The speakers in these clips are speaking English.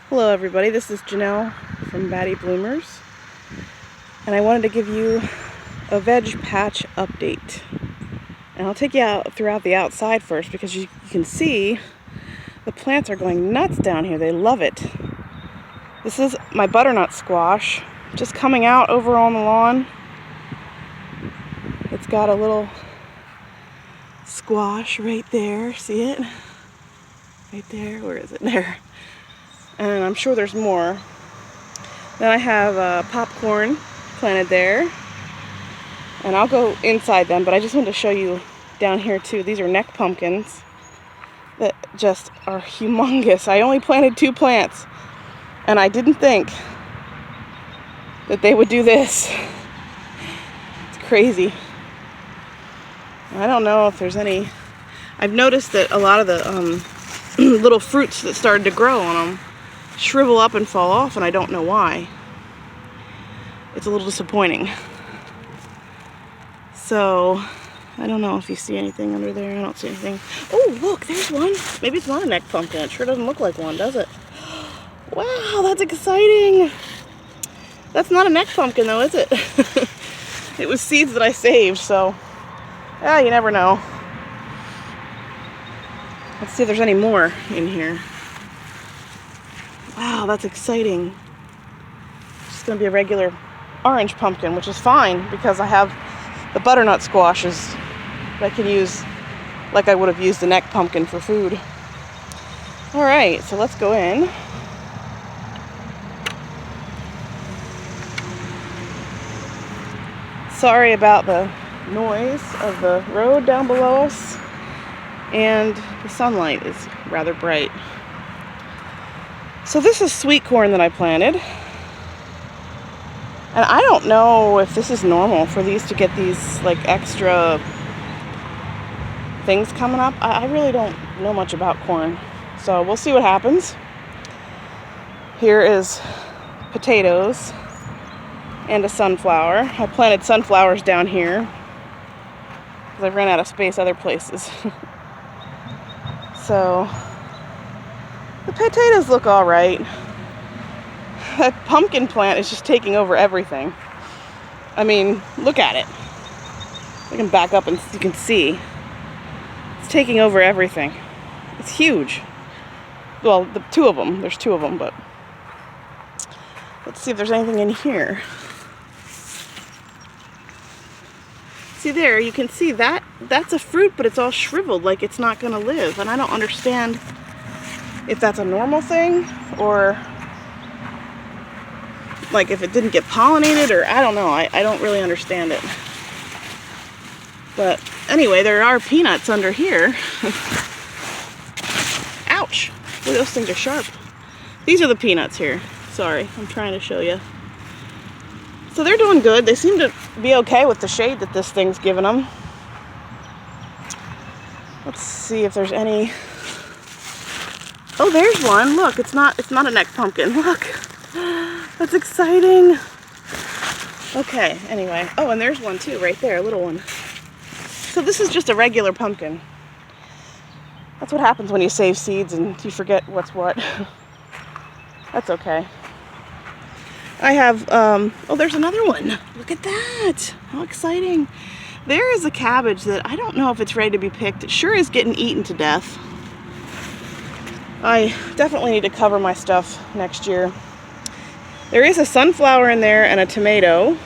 Hello everybody, this is Janelle from Batty Bloomers, and I wanted to give you a Veg Patch update. And I'll take you out throughout the outside first because you can see the plants are going nuts down here. They love it. This is my butternut squash, just coming out over on the lawn. It's got a little squash right there, see it? Right there, where is it? There. And I'm sure there's more. Then I have popcorn planted there, and I'll go inside them, but I just wanted to show you down here too. These are neck pumpkins that just are humongous. I only planted 2 plants, and I didn't think that they would do this. It's crazy. I don't know if there's any. I've noticed that a lot of the little fruits that started to grow on them shrivel up and fall off, and I don't know why. It's a little disappointing. So, I don't know if you see anything under there. I don't see anything. Oh, look, there's one. Maybe it's not a neck pumpkin. It sure doesn't look like one, does it? Wow, that's exciting. That's not a neck pumpkin, though, is it? It was seeds that I saved, so yeah, you never know. Let's see if there's any more in here. Wow, that's exciting. It's just going to be a regular orange pumpkin, which is fine because I have the butternut squashes that I can use like I would have used the neck pumpkin for food. Alright, so let's go in. Sorry about the noise of the road down below us, and the sunlight is rather bright. So this is sweet corn that I planted, and I don't know if this is normal for these to get these like extra things coming up. I really don't know much about corn, so we'll see what happens. Here is potatoes and a sunflower. I planted sunflowers down here because I've run out of space other places. So the potatoes look all right. That pumpkin plant is just taking over everything. I mean, look at it. I can back up and you can see. It's taking over everything. It's huge. Well, the 2 of them. There's 2 of them, but let's see if there's anything in here. See there, you can see that's a fruit, but it's all shriveled, like it's not going to live. And I don't understand if that's a normal thing, or like if it didn't get pollinated, or I don't know. I don't really understand it. But anyway, there are peanuts under here. Ouch! Boy, those things are sharp. These are the peanuts here. Sorry, I'm trying to show you. So they're doing good. They seem to be okay with the shade that this thing's giving them. Let's see if there's any. Oh, there's one. Look, it's not a neck pumpkin. Look. That's exciting. Okay, anyway. Oh, and there's one too, right there, a little one. So this is just a regular pumpkin. That's what happens when you save seeds and you forget what's what. That's okay. I have, oh, there's another one. Look at that. How exciting. There is a cabbage that I don't know if it's ready to be picked. It sure is getting eaten to death. I definitely need to cover my stuff next year. There is a sunflower in there and a tomato.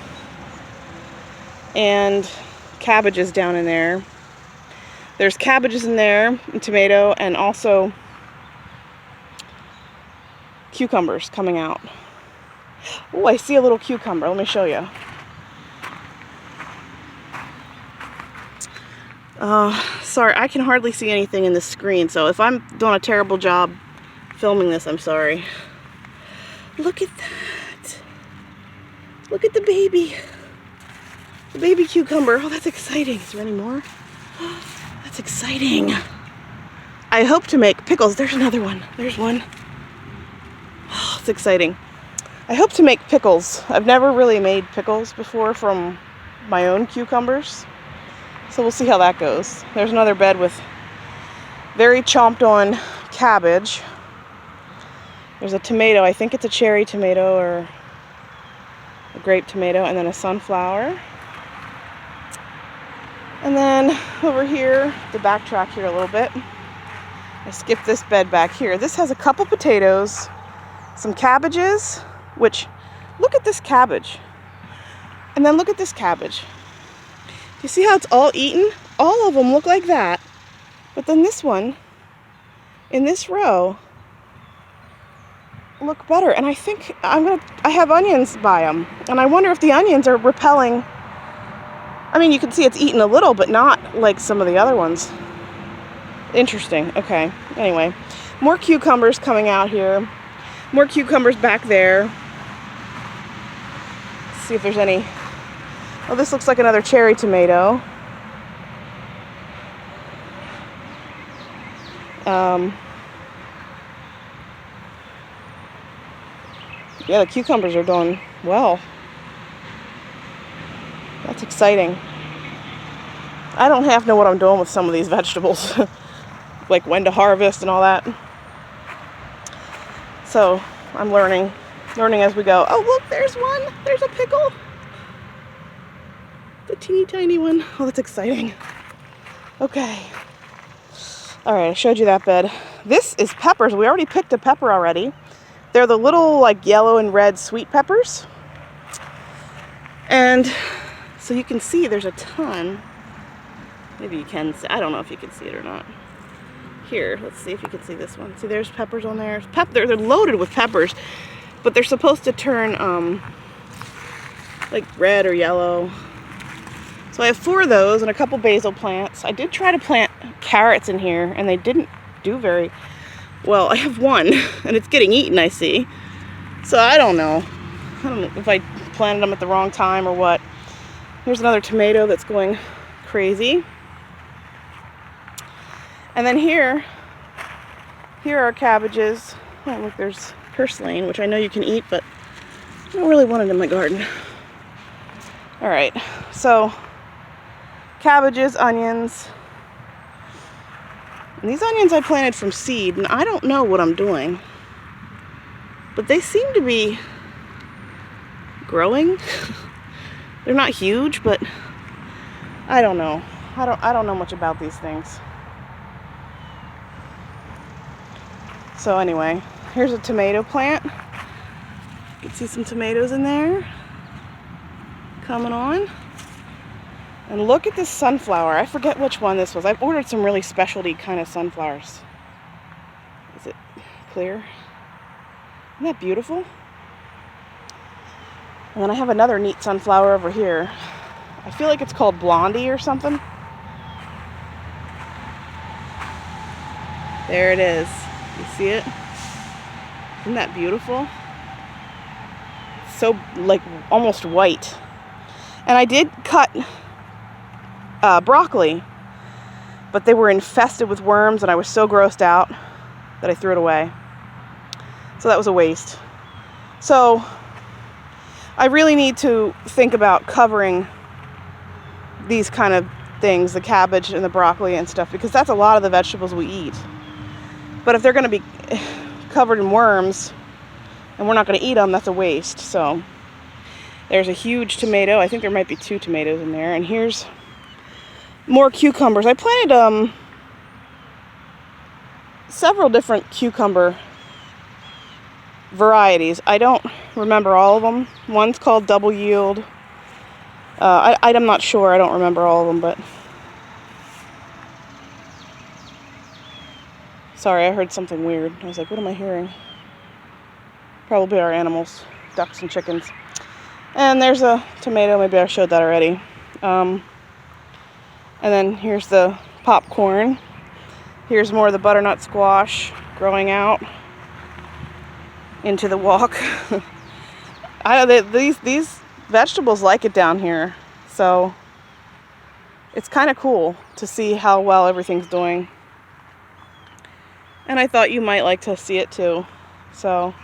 And cabbages down in there. There's cabbages in there, and tomato, and also cucumbers coming out. Oh, I see a little cucumber. Let me show you. Sorry, I can hardly see anything in the screen, so if I'm doing a terrible job filming this, I'm sorry. Look at that. Look at the baby. The baby cucumber. Oh, that's exciting. Is there any more? That's exciting. I hope to make pickles. There's another one. There's one. Oh, it's exciting. I hope to make pickles. I've never really made pickles before from my own cucumbers. So we'll see how that goes. There's another bed with very chomped on cabbage. There's a tomato. I think it's a cherry tomato or a grape tomato, and then a sunflower. And then over here, to backtrack here a little bit, I skipped this bed back here. This has a couple potatoes, some cabbages, which, look at this cabbage. And then look at this cabbage. Do you see how it's all eaten? All of them look like that. But then this one, in this row, look better. And I think I have onions by them. And I wonder if the onions are repelling. I mean, you can see it's eaten a little, but not like some of the other ones. Interesting. Okay. Anyway, more cucumbers coming out here. More cucumbers back there. Let's see if there's any. Oh, this looks like another cherry tomato. Yeah, the cucumbers are doing well. That's exciting. I don't half know what I'm doing with some of these vegetables. Like when to harvest and all that. So I'm learning as we go. Oh, look, there's one. There's a pickle. The teeny tiny one. Oh, that's exciting. Okay. All right, I showed you that bed. This is peppers. We already picked a pepper already. They're the little like yellow and red sweet peppers. And so you can see there's a ton. Maybe you can see. I don't know if you can see it or not. Here, let's see if you can see this one. See, there's peppers on there. They're loaded with peppers, but they're supposed to turn like red or yellow. So I have 4 of those and a couple basil plants. I did try to plant carrots in here, and they didn't do very well. I have one, and it's getting eaten, I see. So I don't know. I don't know if I planted them at the wrong time or what. Here's another tomato that's going crazy. And then here are cabbages. Oh, look, there's purslane, which I know you can eat, but I don't really want it in my garden. All right, so cabbages, onions. And these onions I planted from seed, and I don't know what I'm doing, but they seem to be growing. They're not huge, but I don't know. I don't know much about these things. So anyway, here's a tomato plant. You can see some tomatoes in there coming on. And look at this sunflower. I forget which one this was. I've ordered some really specialty kind of sunflowers. Is it clear? Isn't that beautiful? And then I have another neat sunflower over here. I feel like it's called Blondie or something. There it is. You see it? Isn't that beautiful? So like almost white. And I did cut broccoli, but they were infested with worms, and I was so grossed out that I threw it away. So that was a waste. So I really need to think about covering these kind of things, the cabbage and the broccoli and stuff, because that's a lot of the vegetables we eat. But if they're going to be covered in worms and we're not going to eat them, that's a waste. So there's a huge tomato. I think there might be 2 tomatoes in there. And here's more cucumbers. I planted several different cucumber varieties. I don't remember all of them. One's called Double Yield. I'm not sure. I don't remember all of them, but sorry, I heard something weird. I was like, what am I hearing? Probably our animals, ducks and chickens. And there's a tomato. Maybe I showed that already. And then here's the popcorn. Here's more of the butternut squash growing out into the walk. These vegetables like it down here, so it's kind of cool to see how well everything's doing. And I thought you might like to see it too. So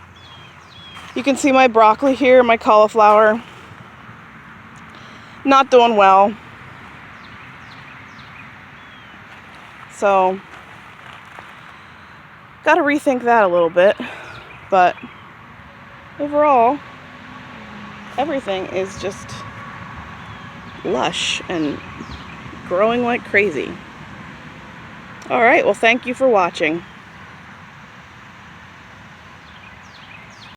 you can see my broccoli here, my cauliflower, not doing well. So got to rethink that a little bit. But overall, everything is just lush and growing like crazy. Alright, well, thank you for watching.